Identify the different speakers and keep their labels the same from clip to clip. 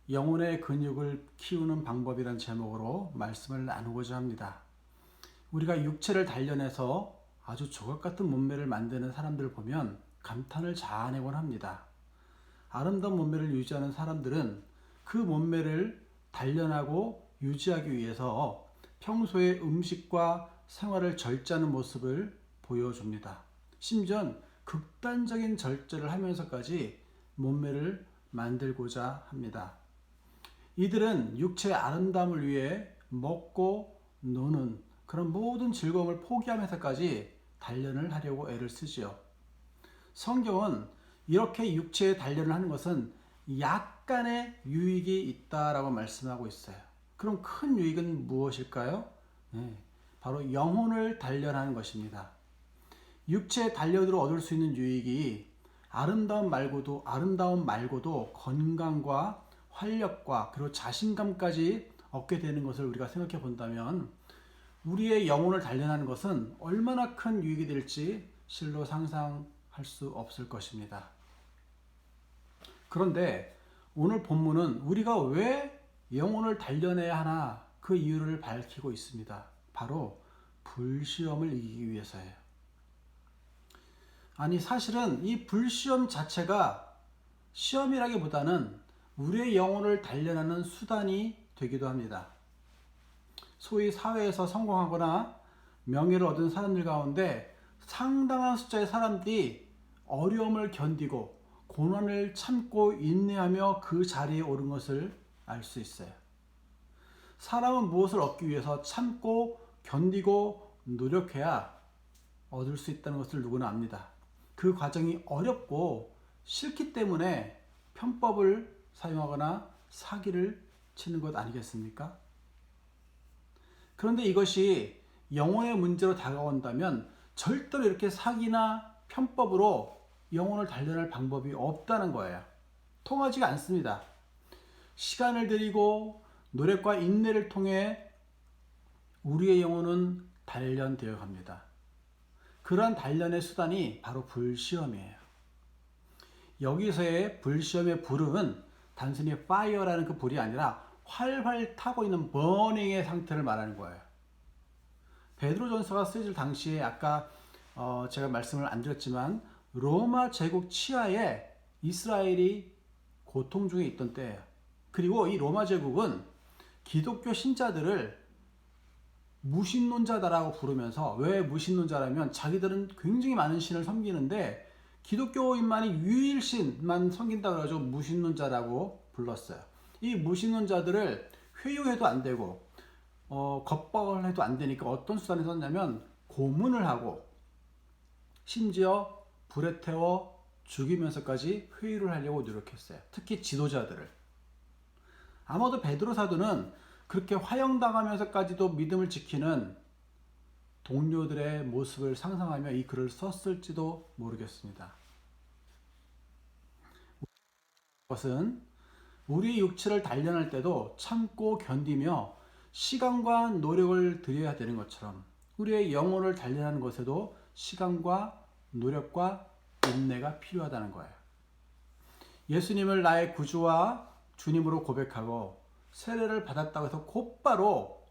Speaker 1: 영혼의 근육을 키우는 방법이란 제목으로 말씀을 나누고자 합니다. 우리가 육체를 단련해서 아주 조각 같은 몸매를 만드는 사람들을 보면 감탄을 자아내곤 합니다. 아름다운 몸매를 유지하는 사람들은 그 몸매를 단련하고 유지하기 위해서 평소에 음식과 생활을 절제하는 모습을 보여줍니다. 심지어 극단적인 절제를 하면서까지 몸매를 만들고자 합니다. 이들은 육체의 아름다움을 위해 먹고 노는 그런 모든 즐거움을 포기하면서까지 단련을 하려고 애를 쓰지요. 성경은 이렇게 육체의 단련을 하는 것은 약간의 유익이 있다라고 말씀하고 있어요. 그럼 큰 유익은 무엇일까요? 네, 바로 영혼을 단련하는 것입니다. 육체의 단련으로 얻을 수 있는 유익이 아름다움 말고도 건강과 활력과 그리고 자신감까지 얻게 되는 것을 우리가 생각해 본다면 우리의 영혼을 단련하는 것은 얼마나 큰 유익이 될지 실로 상상할 수 없을 것입니다. 그런데 오늘 본문은 우리가 왜 영혼을 단련해야 하나 그 이유를 밝히고 있습니다. 바로 불시험을 이기기 위해서예요. 아니 사실은 이 불시험 자체가 시험이라기보다는 우리의 영혼을 단련하는 수단이 되기도 합니다. 소위 사회에서 성공하거나 명예를 얻은 사람들 가운데 상당한 숫자의 사람들이 어려움을 견디고 고난을 참고 인내하며 그 자리에 오른 것을 알 수 있어요. 사람은 무엇을 얻기 위해서 참고 견디고 노력해야 얻을 수 있다는 것을 누구나 압니다. 그 과정이 어렵고 싫기 때문에 편법을 사용하거나 사기를 치는 것 아니겠습니까? 그런데 이것이 영혼의 문제로 다가온다면 절대로 이렇게 사기나 편법으로 영혼을 단련할 방법이 없다는 거예요. 통하지가 않습니다. 시간을 들이고 노력과 인내를 통해 우리의 영혼은 단련되어 갑니다. 그러한 단련의 수단이 바로 불시험이에요. 여기서의 불시험의 불은 단순히 fire라는 그 불이 아니라 활활 타고 있는 버닝의 상태를 말하는 거예요. 베드로전서가 쓰여질 당시에 아까 제가 말씀을 안 드렸지만 로마 제국 치하에 이스라엘이 고통 중에 있던 때예요. 그리고 이 로마 제국은 기독교 신자들을 무신론자다라고 부르면서, 왜 무신론자라면 자기들은 굉장히 많은 신을 섬기는데 기독교인만이 유일신만 섬긴다 그래가지고 무신론자라고 불렀어요. 이 무신론자들을 회유해도 안 되고 겁박을 해도 안 되니까 어떤 수단을 썼냐면 고문을 하고 심지어 불에 태워 죽이면서까지 회유를 하려고 노력했어요. 특히 지도자들을. 아마도 베드로 사도는 그렇게 화형당하면서까지도 믿음을 지키는 동료들의 모습을 상상하며 이 글을 썼을지도 모르겠습니다. 그것은 우리 육체를 단련할 때도 참고 견디며 시간과 노력을 들여야 되는 것처럼 우리의 영혼을 단련하는 것에도 시간과 노력과 인내가 필요하다는 거예요. 예수님을 나의 구주와 주님으로 고백하고 세례를 받았다고 해서 곧바로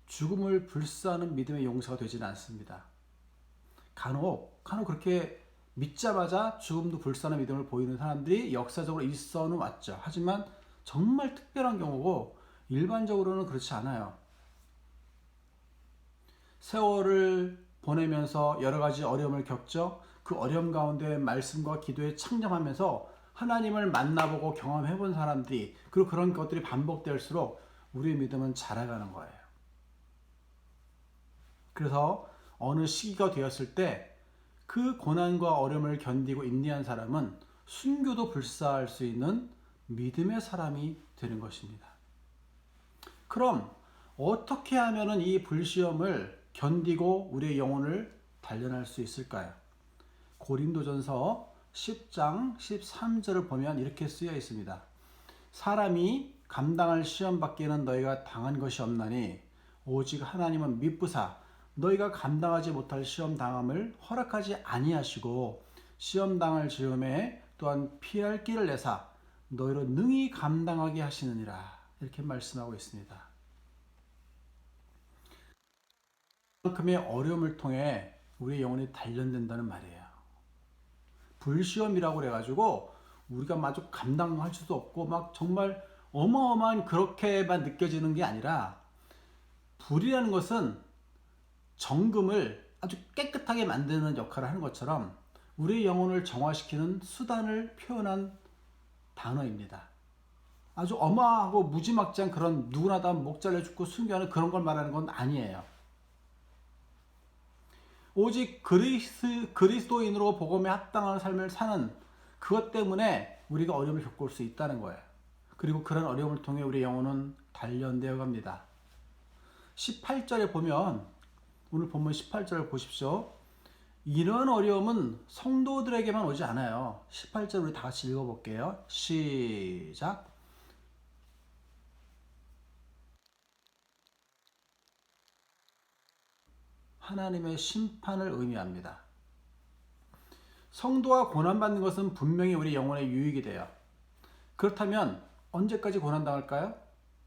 Speaker 1: 죽음을 불사하는 믿음의 용사가 되지는 않습니다. 간혹 그렇게 믿자마자 죽음도 불사하는 믿음을 보이는 사람들이 역사적으로 있어는 왔죠. 하지만 정말 특별한 경우고 일반적으로는 그렇지 않아요. 세월을 보내면서 여러 가지 어려움을 겪죠. 그 어려움 가운데 말씀과 기도에 창념하면서 하나님을 만나보고 경험해본 사람들이, 그리고 그런 것들이 반복될수록 우리의 믿음은 자라가는 거예요. 그래서 어느 시기가 되었을 때 그 고난과 어려움을 견디고 인내한 사람은 순교도 불사할 수 있는 믿음의 사람이 되는 것입니다. 그럼 어떻게 하면 이 불시험을 견디고 우리의 영혼을 단련할 수 있을까요? 고린도전서 10장 13절을 보면 이렇게 쓰여 있습니다. 사람이 감당할 시험 밖에는 너희가 당한 것이 없나니 오직 하나님은 미쁘사 너희가 감당하지 못할 시험 당함을 허락하지 아니하시고 시험 당할 즈음에 또한 피할 길을 내사 너희로 능히 감당하게 하시느니라. 이렇게 말씀하고 있습니다. 그만큼의 어려움을 통해 우리의 영혼이 단련된다는 말이에요. 불시험이라고 그래가지고 우리가 마저 감당할 수도 없고 막 정말 어마어마한 그렇게만 느껴지는 게 아니라, 불이라는 것은 정금을 아주 깨끗하게 만드는 역할을 하는 것처럼 우리의 영혼을 정화시키는 수단을 표현한 단어입니다. 아주 어마하고 무지막지한 그런 누구나 다 목 잘려 죽고 순교하는 그런 걸 말하는 건 아니에요. 오직 그리스도인으로 복음에 합당한 삶을 사는 그것 때문에 우리가 어려움을 겪을 수 있다는 거예요. 그리고 그런 어려움을 통해 우리 영혼은 단련되어 갑니다. 18절에 보면, 오늘 본문 18절을 보십시오. 이런 어려움은 성도들에게만 오지 않아요. 18절 우리 다 같이 읽어볼게요. 시작. 하나님의 심판을 의미합니다. 성도가 고난받는 것은 분명히 우리 영혼의 유익이 돼요. 그렇다면 언제까지 고난당할까요?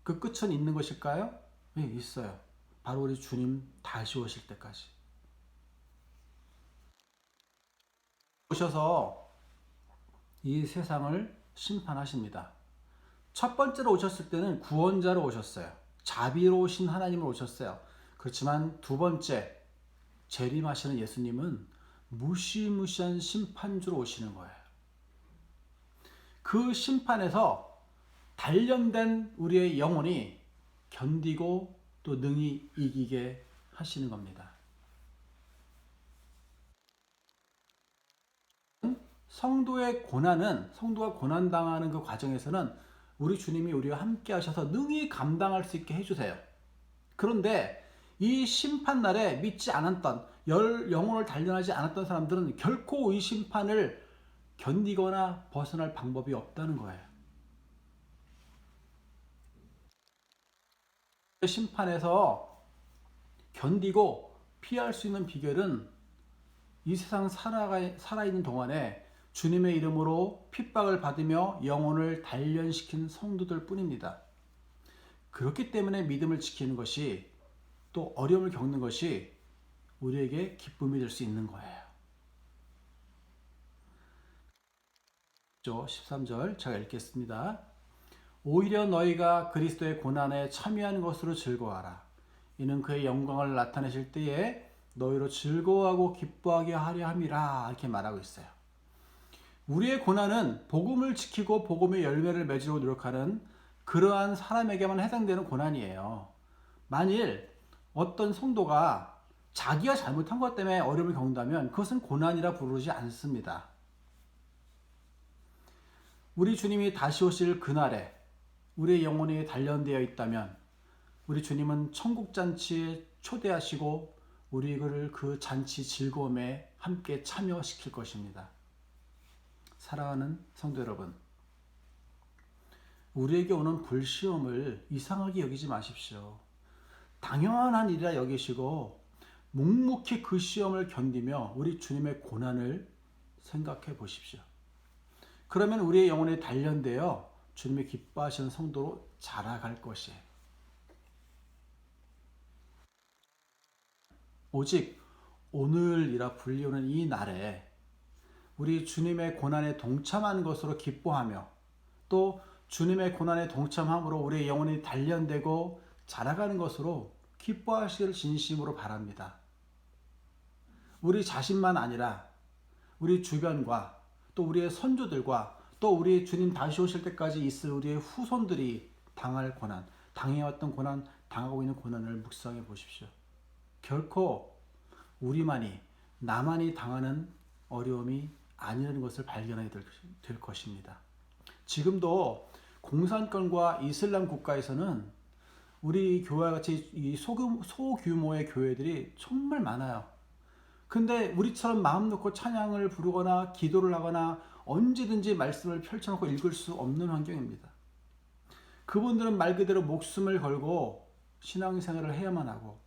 Speaker 1: 그 끝은 있는 것일까요? 네, 있어요. 바로 우리 주님 다시 오실 때까지. 오셔서 이 세상을 심판하십니다. 첫 번째로 오셨을 때는 구원자로 오셨어요. 자비로우신 하나님으로 오셨어요. 그렇지만 두 번째, 재림하시는 예수님은 무시무시한 심판주로 오시는 거예요. 그 심판에서 단련된 우리의 영혼이 견디고 또 능히 이기게 하시는 겁니다. 성도의 고난은, 성도가 고난당하는 그 과정에서는 우리 주님이 우리와 함께 하셔서 능히 감당할 수 있게 해주세요. 그런데 이 심판날에 믿지 않았던, 영혼을 단련하지 않았던 사람들은 결코 이 심판을 견디거나 벗어날 방법이 없다는 거예요. 심판에서 견디고 피할 수 있는 비결은 이 세상 살아있는 동안에 주님의 이름으로 핍박을 받으며 영혼을 단련시킨 성도들 뿐입니다. 그렇기 때문에 믿음을 지키는 것이, 또 어려움을 겪는 것이 우리에게 기쁨이 될 수 있는 거예요. 13절 제가 읽겠습니다. 오히려 너희가 그리스도의 고난에 참여하는 것으로 즐거워하라. 이는 그의 영광을 나타내실 때에 너희로 즐거워하고 기뻐하게 하려 함이라. 이렇게 말하고 있어요. 우리의 고난은 복음을 지키고 복음의 열매를 맺으려고 노력하는 그러한 사람에게만 해당되는 고난이에요. 만일 어떤 성도가 자기가 잘못한 것 때문에 어려움을 겪는다면 그것은 고난이라 부르지 않습니다. 우리 주님이 다시 오실 그날에 우리의 영혼이 단련되어 있다면 우리 주님은 천국잔치에 초대하시고 우리를 그 잔치 즐거움에 함께 참여시킬 것입니다. 사랑하는 성도 여러분, 우리에게 오는 불시험을 이상하게 여기지 마십시오. 당연한 일이라 여기시고 묵묵히 그 시험을 견디며 우리 주님의 고난을 생각해 보십시오. 그러면 우리의 영혼이 단련되어 주님의 기뻐하시는 성도로 자라갈 것이에요. 오직 오늘이라 불리우는 이 날에 우리 주님의 고난에 동참하는 것으로 기뻐하며, 또 주님의 고난에 동참함으로 우리의 영혼이 단련되고 자라가는 것으로 기뻐하시기를 진심으로 바랍니다. 우리 자신만 아니라 우리 주변과 또 우리의 선조들과 또 우리 주님 다시 오실 때까지 있을 우리의 후손들이 당할 고난, 당해왔던 고난, 당하고 있는 고난을 묵상해 보십시오. 결코 우리만이, 나만이 당하는 어려움이 아니라는 것을 발견하게 될 것입니다. 지금도 공산권과 이슬람 국가에서는 우리 교회와 같이 이 소규모의 교회들이 정말 많아요. 근데 우리처럼 마음 놓고 찬양을 부르거나 기도를 하거나 언제든지 말씀을 펼쳐놓고 읽을 수 없는 환경입니다. 그분들은 말 그대로 목숨을 걸고 신앙생활을 해야만 하고,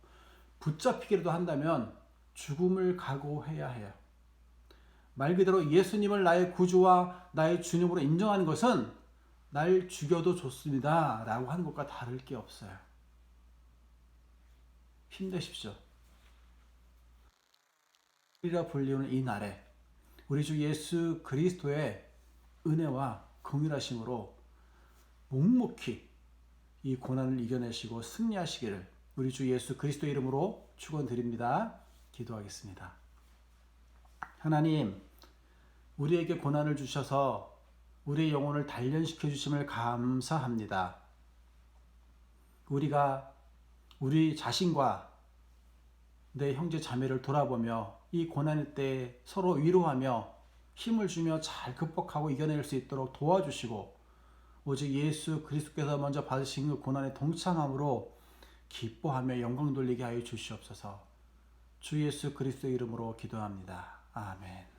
Speaker 1: 붙잡히기라도 한다면 죽음을 각오해야 해요. 말 그대로 예수님을 나의 구주와 나의 주님으로 인정하는 것은 날 죽여도 좋습니다 라고 하는 것과 다를 게 없어요. 힘내십시오. 이라 불리우는 이 날에 우리 주 예수 그리스도의 은혜와 긍휼하심으로 묵묵히 이 고난을 이겨내시고 승리하시기를 우리 주 예수 그리스도 이름으로 축원드립니다. 기도하겠습니다. 하나님, 우리에게 고난을 주셔서 우리의 영혼을 단련시켜 주심을 감사합니다. 우리가 우리 자신과 내 형제 자매를 돌아보며 이 고난의 때에 서로 위로하며 힘을 주며 잘 극복하고 이겨낼 수 있도록 도와주시고 오직 예수 그리스도께서 먼저 받으신 그 고난에 동참함으로 기뻐하며 영광 돌리게 하여 주시옵소서. 주 예수 그리스도 이름으로 기도합니다. 아멘.